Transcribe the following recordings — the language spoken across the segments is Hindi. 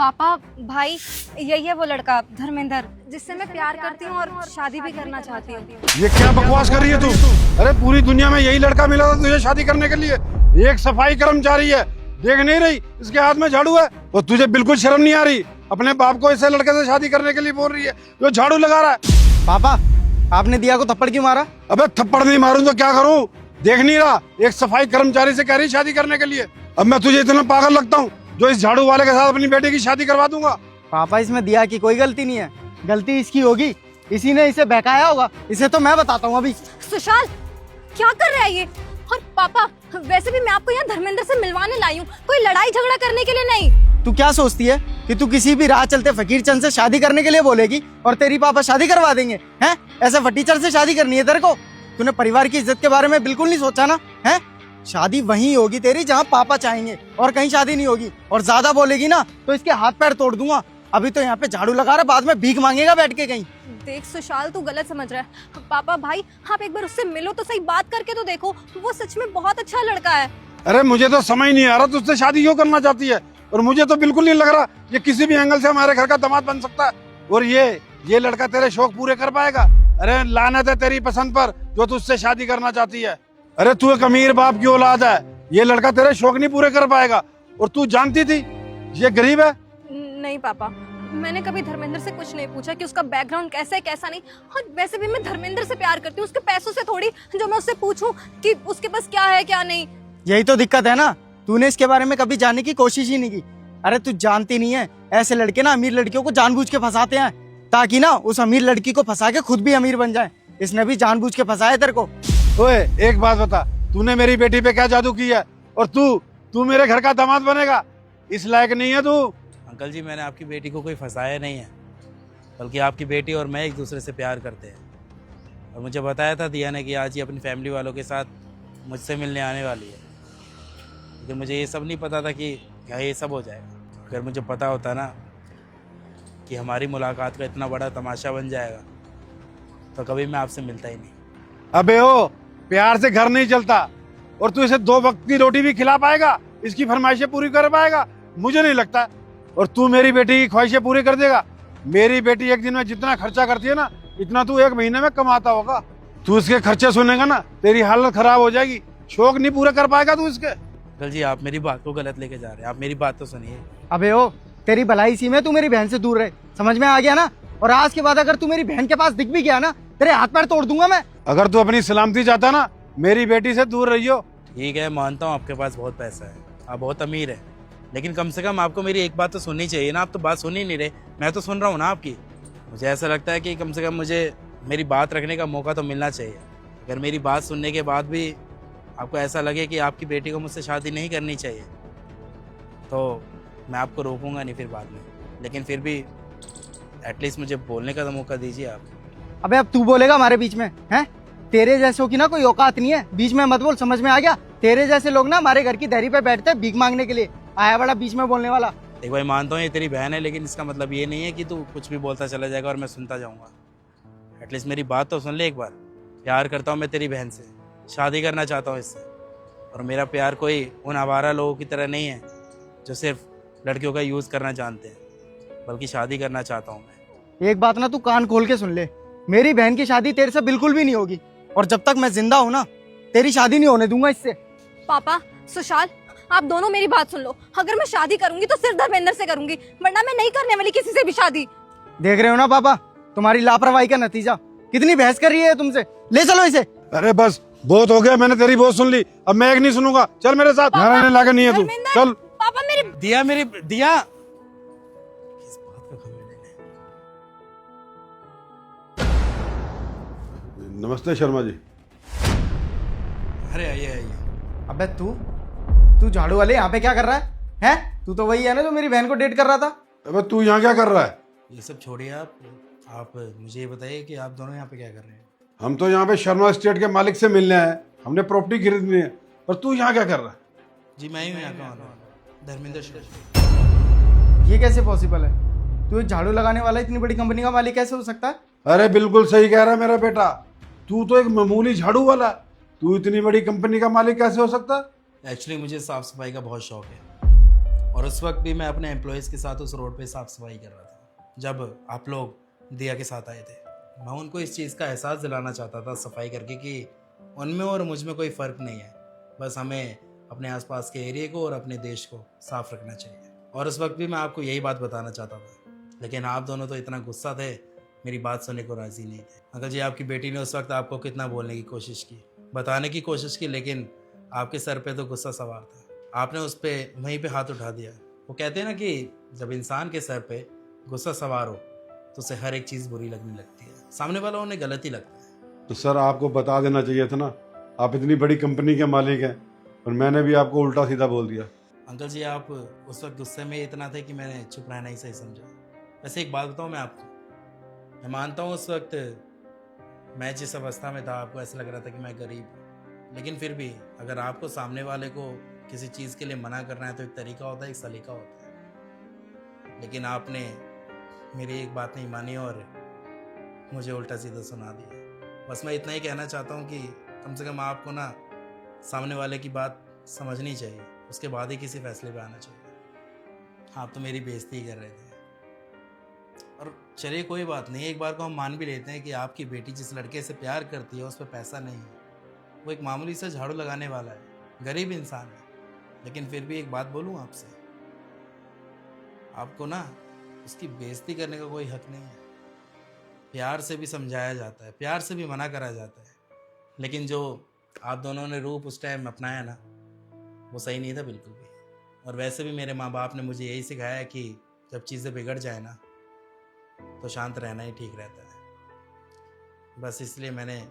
पापा भाई, यही है वो लड़का धर्मेंद्र जिससे मैं प्यार करती हूँ और शादी भी करना चाहती हूँ। ये क्या बकवास कर रही है तू? अरे पूरी दुनिया में यही लड़का मिला था तुझे शादी करने के लिए। एक सफाई कर्मचारी है, देख नहीं रही इसके हाथ में झाड़ू है? और तुझे बिल्कुल शर्म नहीं आ रही? अपने बाप को ऐसे लड़के से शादी करने के लिए बोल रही है जो झाड़ू लगा रहा है। पापा, आपने दिया को थप्पड़ क्यों मारा? अबे थप्पड़ नहीं मारूं तो क्या करूं? देख नहीं रहा एक सफाई कर्मचारी से कह रही शादी करने के लिए? अब मैं तुझे इतना पागल लगता हूँ जो इस झाड़ू वाले के साथ अपनी बेटी की शादी करवा दूंगा? पापा, इसमें दिया की कोई गलती नहीं है, गलती इसकी होगी। इसी ने इसे बहकाया होगा। इसे तो मैं बताता हूँ अभी। सुशाल, क्या कर रहा है ये? और पापा, वैसे भी मैं आपको यहाँ धर्मेंद्र से मिलवाने लाई हूँ, कोई लड़ाई झगड़ा करने के लिए नहीं। तू क्या सोचती है कि तू किसी भी राह चलते फकीर चंद से शादी करने के लिए बोलेगी और तेरी पापा शादी करवा देंगे? हैं? ऐसे फटीचर से शादी करनी है तेरे को? तूने परिवार की इज्जत के बारे में बिल्कुल नहीं सोचा ना? हैं? शादी वहीं होगी तेरी जहाँ पापा चाहेंगे, और कहीं शादी नहीं होगी। और ज्यादा बोलेगी ना तो इसके हाथ पैर तोड़ दूंगा। अभी तो यहाँ पे झाड़ू लगा रहा, बाद में भीख मांगेगा बैठ के कहीं। देख सुशाल, तू गलत समझ रहा है। पापा भाई, आप एक बार उससे मिलो तो सही, बात करके तो देखो, वो सच में बहुत अच्छा लड़का है। अरे मुझे तो समझ नहीं आ रहा तू उससे शादी क्यों करना चाहती है। और मुझे तो बिल्कुल नहीं लग रहा ये किसी भी एंगल से हमारे घर का दामाद बन सकता है। और ये लड़का तेरे शौक पूरे कर पाएगा? अरे लानत है तेरी पसंद पर जो तू उससे शादी करना चाहती है। अरे तू एक अमीर बाप की औलाद है, ये लड़का तेरे शौक नहीं पूरे कर पाएगा। और तू जानती थी ये गरीब है? नहीं पापा, मैंने कभी धर्मेंद्र से कुछ नहीं पूछा कि उसका बैकग्राउंड कैसा है कैसा नहीं। और वैसे भी मैं धर्मेंद्र से प्यार करती हूँ, उसके पैसों से थोड़ी, जो मैं उससे पूछूं कि उसके पास क्या है क्या नहीं। यही तो दिक्कत है ना, तूने इसके बारे में कभी जानने की कोशिश ही नहीं की। अरे तू जानती नहीं है, ऐसे लड़के ना अमीर लड़कियों को जानबूझ के फंसाते हैं ताकि ना उस अमीर लड़की को फंसा के खुद भी अमीर बन जाए। इसने भी जानबूझ के फंसाया तेरे को। ओए एक बात बता, तूने मेरी बेटी पे क्या जादू किया है? और तू मेरे घर का दामाद बनेगा? इस लायक नहीं है तू। अंकल जी, मैंने आपकी बेटी को कोई फंसाया नहीं है, बल्कि आपकी बेटी और मैं एक दूसरे से प्यार करते हैं। और मुझे बताया था दिया ने कि आज ये अपनी फैमिली वालों के साथ मुझसे मिलने आने वाली है। लेकिन मुझे ये सब नहीं पता था कि क्या ये सब हो जाएगा। अगर मुझे पता होता ना कि हमारी मुलाकात का इतना बड़ा तमाशा बन जाएगा तो कभी मैं आपसे मिलता ही नहीं। अबे ओ, प्यार से घर नहीं चलता। और तू इसे 2 वक्त की रोटी भी खिला पाएगा? इसकी फरमाइशें पूरी कर पाएगा? मुझे नहीं लगता। और तू मेरी बेटी की ख्वाहिशें पूरी कर देगा? मेरी बेटी एक दिन में जितना खर्चा करती है ना, इतना तू एक महीने में कमाता होगा। तू इसके खर्चे सुनेगा ना, तेरी हालत खराब हो जाएगी। शौक नहीं पूरे कर पाएगा तू इसके। अंकल जी, आप मेरी बात को गलत लेके जा रहे हैं। आप मेरी बात तो सुनिए। अबे ओ, तेरी भलाई इसी में तू मेरी बहन से दूर रहे, समझ में आ गया ना? और आज के बाद अगर तू मेरी बहन के पास दिख भी गया ना, तेरे हाथ पैर तोड़ दूंगा मैं। अगर तू अपनी सलामती चाहता ना, मेरी बेटी से दूर रहियो। ठीक है, मानता हूँ आपके पास बहुत पैसा है, आप बहुत अमीर है, लेकिन कम से कम आपको मेरी एक बात तो सुननी चाहिए ना। आप तो बात सुन ही नहीं रहे, मैं तो सुन रहा हूँ ना आपकी। मुझे ऐसा लगता है कि कम से कम मुझे मेरी बात रखने का मौका तो मिलना चाहिए। अगर मेरी बात सुनने के बाद भी आपको ऐसा लगे कि आपकी बेटी को मुझसे शादी नहीं करनी चाहिए तो मैं आपको रोकूंगा नहीं फिर बाद में। लेकिन फिर भी एटलीस्ट मुझे बोलने का तो मौका दीजिए आप। अबे अब तू बोलेगा हमारे बीच में? हैं? तेरे जैसों की ना कोई औकात नहीं है, बीच में मत बोल, समझ में आ गया? तेरे जैसे लोग ना हमारे घर की दहरी पे बैठते हैं भीख मांगने के लिए। आया बड़ा बीच में बोलने वाला। एक भाई, मानता हूँ ये तेरी बहन है, लेकिन इसका मतलब ये नहीं है कि तू कुछ भी बोलता चला जाएगा और मैं सुनता जाऊँगा। एटलीस्ट मेरी बात तो सुन ले एक बार। प्यार करता हूँ मैं तेरी बहन से, शादी करना चाहता हूँ इससे। और मेरा प्यार कोई उन आवारा लोगों की तरह नहीं है जो सिर्फ लड़कियों का यूज़ करना जानते हैं, बल्कि शादी करना चाहता हूँ मैं। एक बात ना तू कान खोल के सुन ले, मेरी बहन की शादी तेरे से बिल्कुल भी नहीं होगी। और जब तक मैं जिंदा हूँ ना, तेरी शादी नहीं होने दूंगा इससे। पापा, सुशाल, आप दोनों मेरी बात सुन लो। अगर मैं शादी करूंगी तो सिर्फ धर्मेंद्र से करूंगी, वरना मैं नहीं करने वाली किसी से भी शादी। देख रहे हो ना पापा, तुम्हारी लापरवाही का नतीजा। कितनी बहस कर रही है तुमसे। ले चलो इसे। अरे बस बहुत हो गया, मैंने तेरी बहुत सुन ली, अब मैं एक नहीं सुनूंगा। चल मेरे साथ, यहाँ रहने लायक नहीं है तू। धर्मेंद्र, चल। पापा मेरी दिया किस बात का खबर लेने? नमस्ते शर्मा जी। अरे आइए आइए। अबे तू झाड़ू वाले यहाँ पे क्या कर रहा है? हैं? तू तो वही है ना जो मेरी बहन को डेट कर रहा था। अबे तू यहाँ क्या कर रहा है? ये सब छोड़िए आप मुझे ये बताइए कि आप दोनों यहाँ पे क्या कर रहे हैं? हम तो यहाँ पे शर्मा स्टेट के मालिक से मिलने आए, हमने प्रॉपर्टी खरीदनी है। पर तू यहाँ क्या कर रहा है? जी मैं ही हूँ यहाँ का धर्मेंद्र श्रेष्ठ। ये कैसे पॉसिबल है? तू एक झाड़ू लगाने वाला इतनी बड़ी कंपनी का मालिक कैसे हो सकता है? अरे बिल्कुल सही कह रहा है मेरा बेटा, तू तो एक मामूली झाड़ू वाला, तू इतनी बड़ी कंपनी का मालिक कैसे हो सकता है? एक्चुअली मुझे साफ सफाई का बहुत शौक है। और उस वक्त भी मैं अपने एम्प्लॉयज़ के साथ उस रोड पे साफ़ सफाई कर रहा था जब आप लोग दिया के साथ आए थे। मैं उनको इस चीज़ का एहसास दिलाना चाहता था सफाई करके कि उनमें और मुझ में कोई फ़र्क नहीं है, बस हमें अपने आसपास के एरिया को और अपने देश को साफ़ रखना चाहिए। और उस वक्त भी मैं आपको यही बात बताना चाहता था, लेकिन आप दोनों तो इतना गुस्सा थे, मेरी बात सुनने को राज़ी नहीं थे। अंकल जी, आपकी बेटी ने उस वक्त आपको कितना बोलने की कोशिश की, बताने की कोशिश की, लेकिन आपके सर पे तो गुस्सा सवार था। आपने उस पर वहीं पे हाथ उठा दिया। वो कहते हैं ना कि जब इंसान के सर पे गुस्सा सवार हो तो उसे हर एक चीज़ बुरी लगने लगती है, सामने वाला उन्हें गलत ही लगता है। तो सर आपको बता देना चाहिए था ना, आप इतनी बड़ी कंपनी के मालिक हैं और मैंने भी आपको उल्टा सीधा बोल दिया। अंकल जी, आप उस वक्त गुस्से में इतना थे कि मैंने चुप रहना ही सही समझा। वैसे एक बात बताऊँ मैं आपको, मैं मानता हूँ उस वक्त मैं जिस अवस्था में था आपको ऐसा लग रहा था कि मैं गरीब हूँ, लेकिन फिर भी अगर आपको सामने वाले को किसी चीज़ के लिए मना करना है तो एक तरीका होता है, एक सलीका होता है। लेकिन आपने मेरी एक बात नहीं मानी और मुझे उल्टा सीधा सुना दिया। बस मैं इतना ही कहना चाहता हूँ कि कम से कम आपको ना सामने वाले की बात समझनी चाहिए, उसके बाद ही किसी फैसले पे आना चाहिए। आप तो मेरी बेइज्जती ही कर रहे थे। और चलिए कोई बात नहीं, एक बार को हम मान भी लेते हैं कि आपकी बेटी जिस लड़के से प्यार करती है उस पर पैसा नहीं है, वो एक मामूली सा झाड़ू लगाने वाला है, गरीब इंसान है। लेकिन फिर भी एक बात बोलूँ आपसे, आपको ना उसकी बेइज्जती करने का कोई हक नहीं है। प्यार से भी समझाया जाता है, प्यार से भी मना करा जाता है, लेकिन जो आप दोनों ने रूप उस टाइम अपनाया ना, वो सही नहीं था बिल्कुल भी। और वैसे भी मेरे माँ बाप ने मुझे यही सिखाया है कि जब चीज़ें बिगड़ जाए ना तो शांत रहना ही ठीक रहता है। बस इसलिए मैंने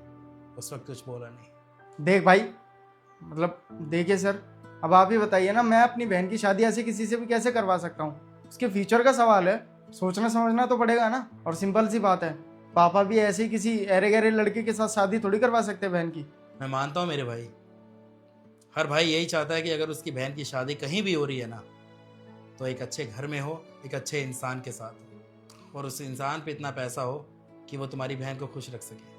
उस वक्त कुछ बोला नहीं। देख भाई, मतलब देखिए सर, अब आप ही बताइए ना, मैं अपनी बहन की शादी ऐसे किसी से भी कैसे करवा सकता हूँ? उसके फ्यूचर का सवाल है, सोचना समझना तो पड़ेगा ना। और सिंपल सी बात है, पापा भी ऐसे ही किसी अरे गहरे लड़के के साथ शादी थोड़ी करवा सकते बहन की। मैं मानता हूँ मेरे भाई, हर भाई यही चाहता है कि अगर उसकी बहन की शादी कहीं भी हो रही है ना तो एक अच्छे घर में हो, एक अच्छे इंसान के साथ हो, और उस इंसान पे इतना पैसा हो कि वो तुम्हारी बहन को खुश रख सके।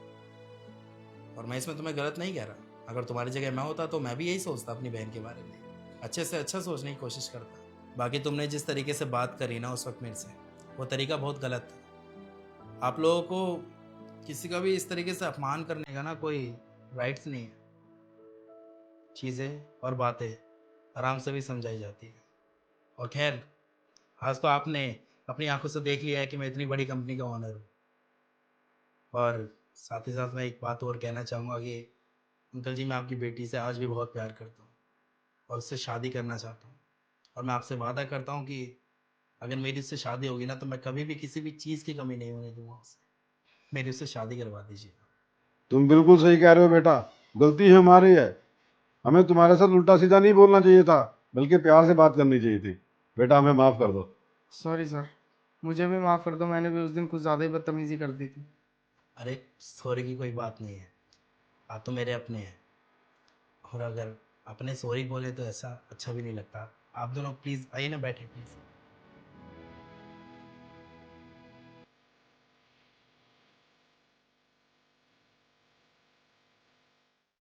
और मैं इसमें तुम्हें गलत नहीं कह रहा, अगर तुम्हारी जगह मैं होता तो मैं भी यही सोचता अपनी बहन के बारे में, अच्छे से अच्छा सोचने की कोशिश करता। बाकी तुमने जिस तरीके से बात करी ना उस वक्त मेरे से, वो तरीका बहुत गलत था। आप लोगों को किसी का भी इस तरीके से अपमान करने का ना कोई राइट्स नहीं है। चीज़ें और बातें आराम से भी समझाई जाती है। और खैर, आज तो आपने अपनी आंखों से देख लिया है कि मैं इतनी बड़ी कंपनी का ओनर हूँ। और साथ ही साथ मैं एक बात और कहना चाहूँगा कि अंकल जी, मैं आपकी बेटी से आज भी बहुत प्यार करता हूँ और उससे शादी करना चाहता हूँ। और मैं आपसे वादा करता हूँ कि अगर मेरी उससे शादी होगी ना तो मैं कभी भी किसी भी चीज़ की कमी नहीं होने दूंगा उससे। मेरी उससे शादी करवा दीजिए। तुम बिल्कुल सही कह रहे हो बेटा, गलती हमारी है, हमें तुम्हारे साथ उल्टा सीधा नहीं बोलना चाहिए था, बल्कि प्यार से बात करनी चाहिए थी। बेटा हमें माफ़ कर दो। सॉरी सर, मुझे भी माफ़ कर दो, मैंने भी उस दिन कुछ ज़्यादा ही बदतमीजी कर दी थी। अरे सॉरी की कोई बात नहीं है, आप तो मेरे अपने हैं। और अगर अपने सॉरी बोले तो ऐसा अच्छा भी नहीं लगता। आप दोनों प्लीज़ आइए ना, बैठे प्लीज़।